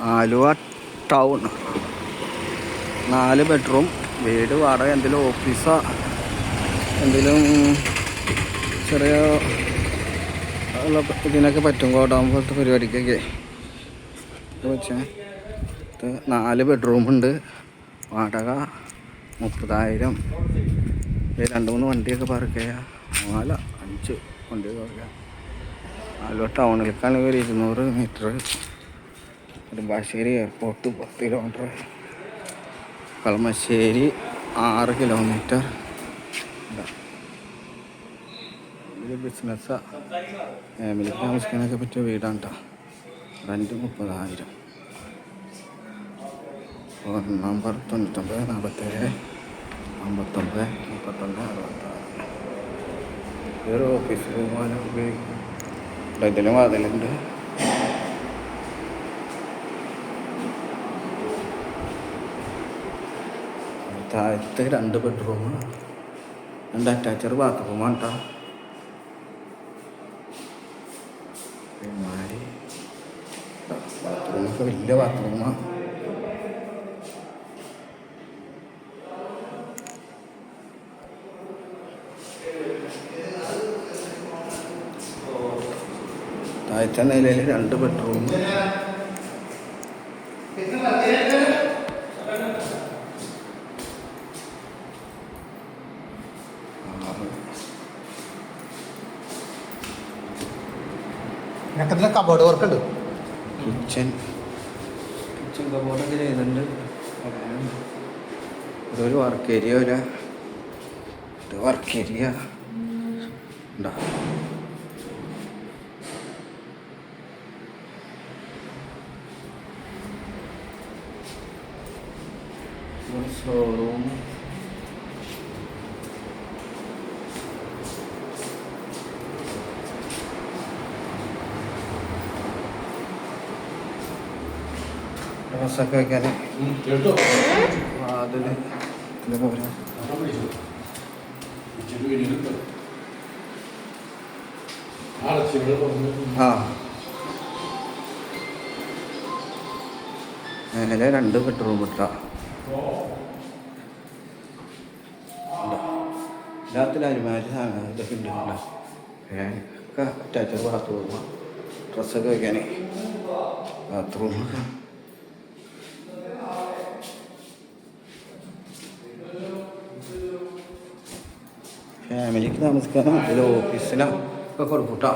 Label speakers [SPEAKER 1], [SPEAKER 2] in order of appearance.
[SPEAKER 1] Aluva town 4 bedroom വീട്. വാടക എന്തെങ്കിലും ഓഫീസോ എന്തെങ്കിലും ചെറിയ ഉള്ള ഇതിനൊക്കെ പറ്റും. ഗോഡൗൺ പോലത്തെ പരിപാടിക്കൊക്കെ വെച്ചാൽ ഇത് 4 ബെഡ്റൂമുണ്ട്. വാടക 30,000. 2-3 വണ്ടിയൊക്കെ പാർക്ക് ചെയ്യുക. 4-5 വണ്ടിയൊക്കെ പാർക്ക് ചെയ്യുക. ആലുവ ടൗണിലേക്കാണെങ്കിൽ ഒരു 200 metre. Nedumbassery airport 10 kilometre. Kalamassery 6 kilometre. ഇത് ബിസിനസ്സാണ്. ഫാമിലിക്ക് താമസിക്കാനൊക്കെ പറ്റിയ വീടാണ് കേട്ടോ. റെൻറ്റ് 30,000. Phone number 99 47 59 31 66. ഒരു ഓഫീസ് റൂമാണ് ഉപയോഗിക്കും. ഇതിലും വാതിലുണ്ട്. താഴത്ത് 2 ബെഡ്റൂം, 2 അറ്റാച്ചഡ് ബാത്റൂമാണ് കേട്ടോ. ബാത്റൂമൊക്കെ വലിയ ബാത്റൂമാണ്. താഴത്തെ നിലയിൽ 2 ബെഡ്റൂം.
[SPEAKER 2] കബോർഡ് വർക്ക് ഉണ്ട്.
[SPEAKER 1] കിച്ചൺ കബോർഡൊക്കെ ചെയ്യുന്നുണ്ട്. ഇതൊരു വർക്ക് ഏരിയ വരാ. ഇത് വർക്ക് ഏരിയ ഉണ്ടോ? ഷോറൂം. ഡ്രസ്സൊക്കെ വയ്ക്കാൻ വാതിൽ ഇതുപോലെ. ആ മേലെ 2 ബെഡ്റൂം ഇട്ടാ. എല്ലാത്തിലും അരുമാരി സാധനം ഇതൊക്കെ ഉണ്ട്. ഫാനൊക്കെ അറ്റാച്ചഡ് ബാത്റൂം. ഡ്രസ്സൊക്കെ വയ്ക്കാൻ ബാത്റൂം. ഫാമിലിക്ക് താമസിക്കാനും അതിൽ ഓഫീസിനും ഒക്കെ കൊടുക്കൂട്ടോ.